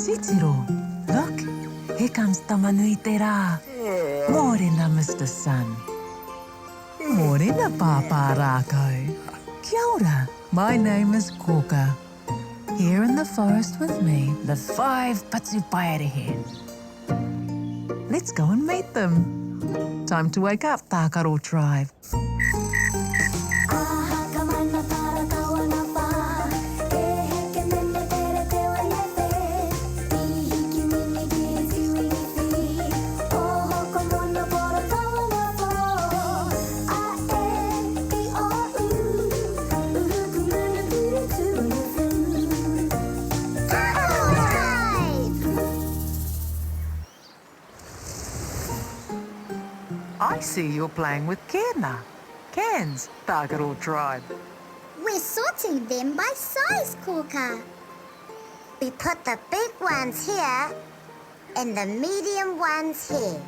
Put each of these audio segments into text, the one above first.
Titiro, look, here comes Tamanui te rā. Mōrena, Mr. Sun. Mōrena, Pāpā Rākau. Kia ora, my name is Kōkā. Here in the forest with me, the 5 Patupaiarehe. Let's go and meet them. Time to wake up, Tākaro Tribe. I see you're playing with cans, Tākaro Tribe. We're sorting them by size, Kōkā. We put the big ones here and the medium ones here.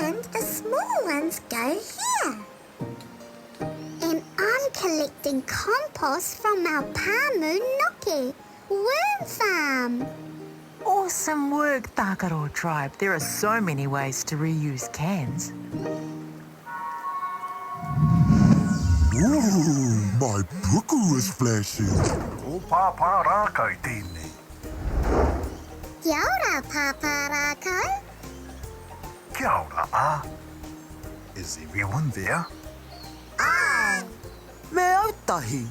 And the small ones go here. And I'm collecting compost from our Pāmu Noke worm farm. Awesome work, Tākaro Tribe. There are so many ways to reuse cans. Ooh, my puku is flashing. Ko Pāpā Rākau tēnei. Kia ora, Pāpā Rākau. Kia ora, Is everyone there? Aye. Me ētahi.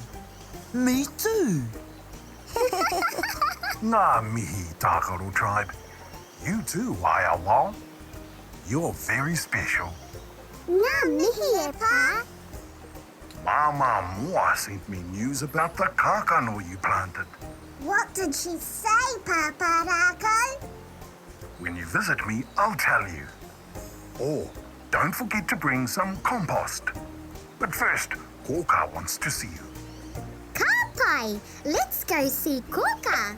Me too. Ngā mihi, Tākaro Tribe. You too, Wao. You're very special. Ngā mihi e pā. Mama Moa sent me news about the kākano you planted. What did she say, Pāpā Rākau? When you visit me, I'll tell you. Oh, don't forget to bring some compost. But first, Kōkā wants to see you. Ka pai, let's go see Kōkā.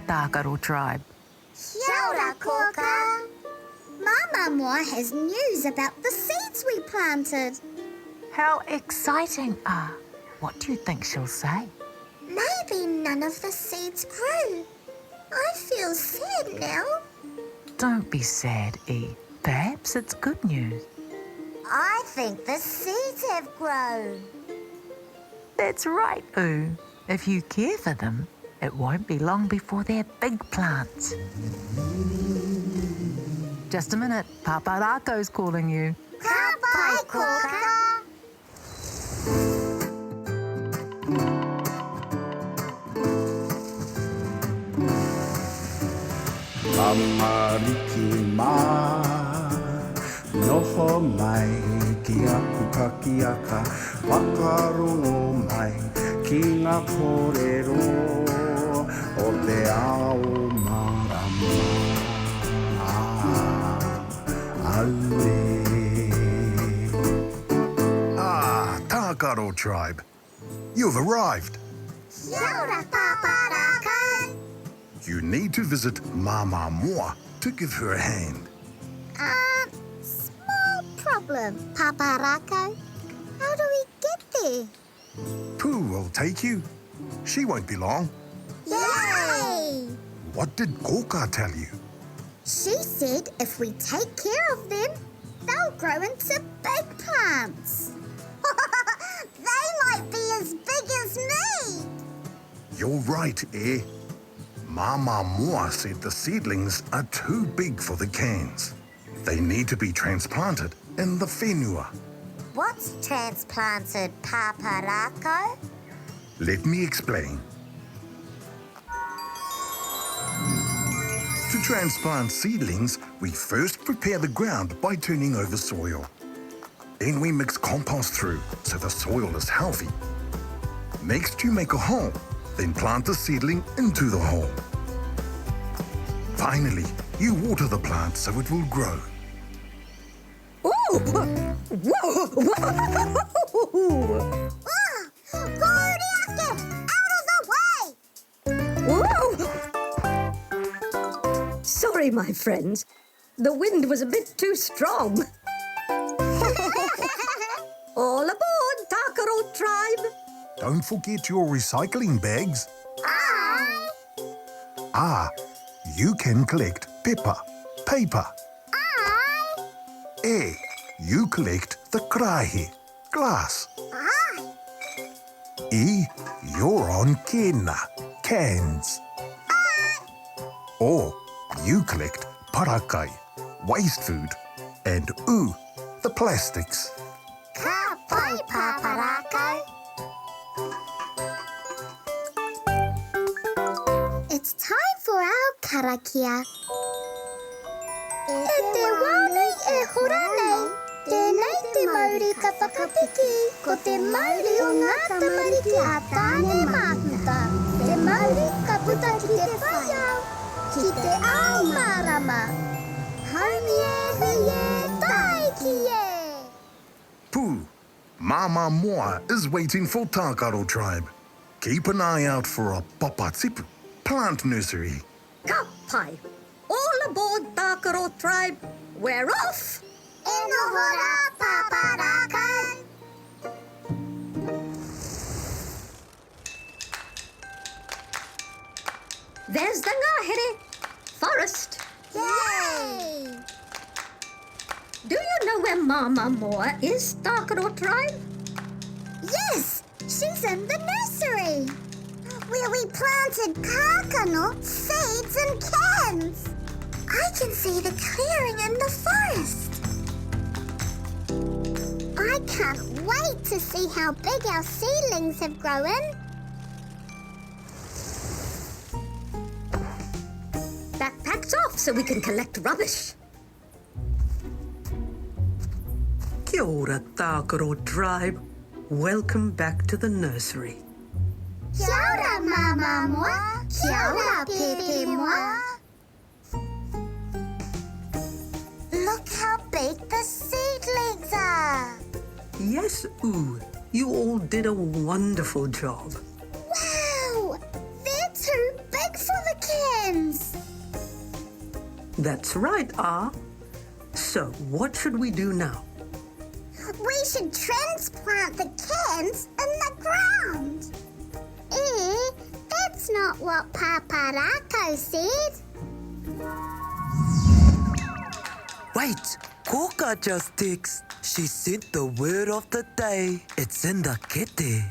Tākaro Tribe. Kia ora, Kōkā. Mama Moa has news about the seeds we planted. How exciting. What do you think she'll say? Maybe none of the seeds grew. I feel sad now. Don't be sad, E. Perhaps it's good news. I think the seeds have grown. That's right, Oo. If you care for them, it won't be long before they're big plants. Just a minute, Pāpā Rākau's calling you. Ka pai, Kōkā. Mamariki mā, noho mai ki aku kakiaka, whakarongo mai ki ngā kōrero o te ao marama. Tākaro Tribe. You've arrived. Kia ora, Pāpā Rākau. You need to visit Mama Moa to give her a hand. Small problem, Pāpā Rākau. How do we get there? Pooh will take you. She won't be long. Yay! What did Kōkā tell you? She said if we take care of them, they'll grow into big plants. They might be as big as me. You're right, Mama Moa said the seedlings are too big for the cans. They need to be transplanted in the whenua. What's transplanted, Pāpā Rākau? Let me explain. To transplant seedlings, we first prepare the ground by turning over soil. Then we mix compost through so the soil is healthy. Next, you make a hole, then plant the seedling into the hole. Finally, you water the plant so it will grow. Ooh! Whoa! Whoa! Kōriake! Out of the way! Whoa! Sorry, my friends. The wind was a bit too strong. All aboard, Tākaro Tribe! Don't forget your recycling bags. I, You can collect pepper, paper. You collect the krahe, glass. You're on kena, cans. Or you collect parakai, waste food. And the plastics. Ka pai, Pāpā Rākau. It's time for our karakia. E te wānei e hora nei, tēnei te Māori ka whakapiki, ko te Māori o ngā tamariki a tāne māhuta. Te Māori ka puta ki te whaiau, ki te ao mārama. Haumi e, hui e, tai ki e. Pooh, Mama Moa is waiting for Tākaro Tribe. Keep an eye out for a Papa Tipu plant nursery. Ka pai! All aboard, Tākaro Tribe! We're off! E noho rā, Pāpā Rākau. There's the ngahere, forest. Yay! Do you know where Mama Moa is, Tākaro Tribe? Yes, she's in the nursery. Where we planted kākano, seeds and cans. I can see the clearing in the forest. I can't wait to see how big our seedlings have grown. Backpacks off so we can collect rubbish. Kia ora, Tākaro Tribe. Welcome back to the nursery. Kia ora, Mama Moa. Kia ora, Pepe Moa. Look how big the seedlings are. Yes, you all did a wonderful job. Wow! They're too big for the cans. That's right, So, what should we do now? We should transplant the cans in the ground. That's not what Pāpā Rākau said. Wait, Kōkā just texted. She sent the word of the day. It's in the kete.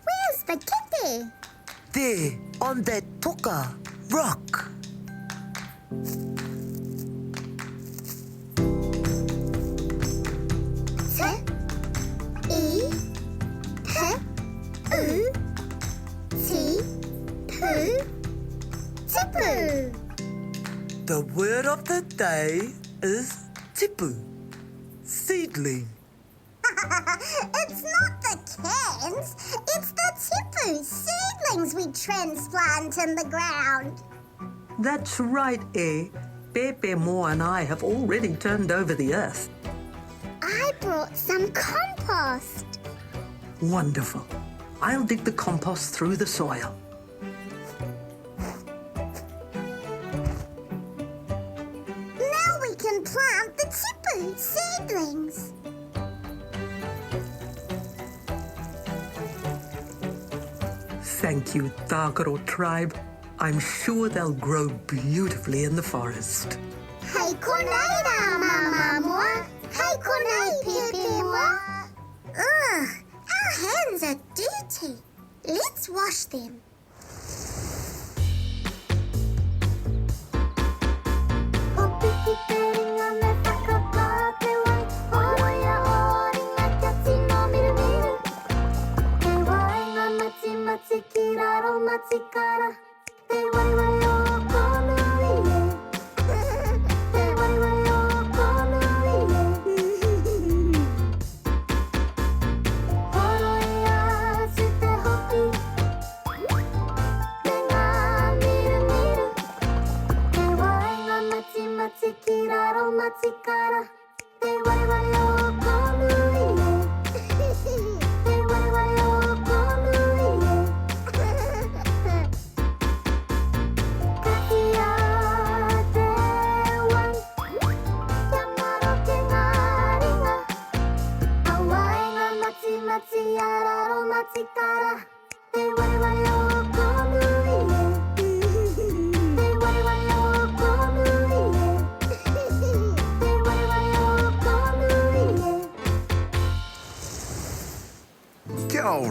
Where's the kitty? There, on that toka rock. Tipu. The word of the day is tipu, seedling. It's not the cans, it's the tipu seedlings we transplant in the ground. That's right, Pepe Moa and I have already turned over the earth. I brought some compost. Wonderful. I'll dig the compost through the soil. Now we can plant the tipu seedlings. Thank you, Tākaro Tribe. I'm sure they'll grow beautifully in the forest. Hei konei rā, Mama Moa. Hei konei, Pepe Moa. Ugh, our hands are dirty. Let's wash them.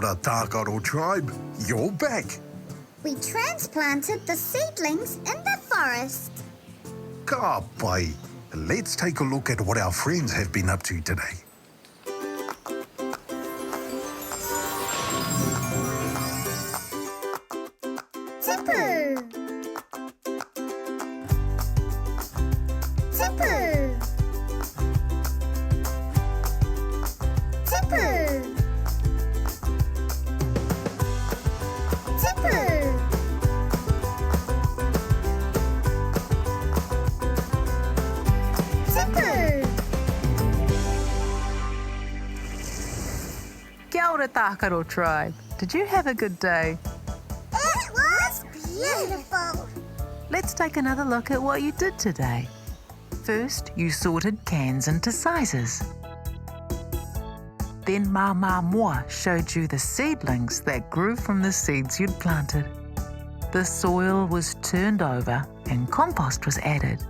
ora Tākaro Tribe, you're back. We transplanted the seedlings in the forest. Ka pai. Let's take a look at what our friends have been up to today. Tipu! Tipu! Tipu! Tipu! Tipu! Kia ora Tākaro Tribe. Did you have a good day? It was beautiful! Let's take another look at what you did today. First, you sorted cans into sizes. Then Mama Moa showed you the seedlings that grew from the seeds you'd planted. The soil was turned over and compost was added.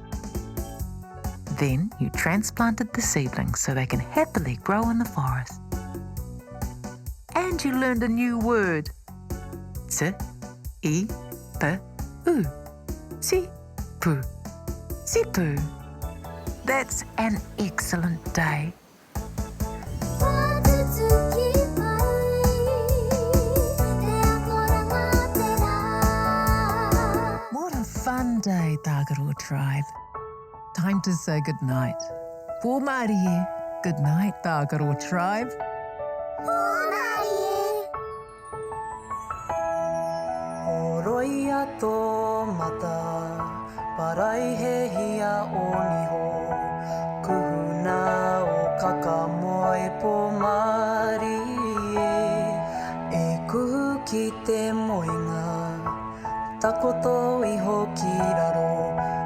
Then you transplanted the seedlings so they can happily grow in the forest. And you learned a new word. Tipu. Tipu. Tipu. That's an excellent day. What a fun day, Tākaro Tribe. Time to say good night. Pō Māori e. Good night, Tākaro Tribe. Oroi ato mata, parai he hia o niho. Kuhuna o kakamoe pō Māori e. E kuhu ki te moenga, takoto iho ki raro,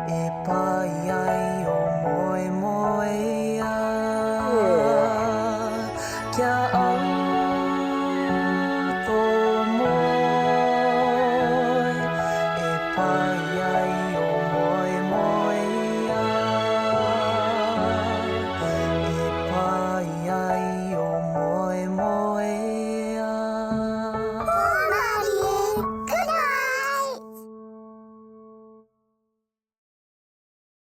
e pai ai o moe moe ia. Kia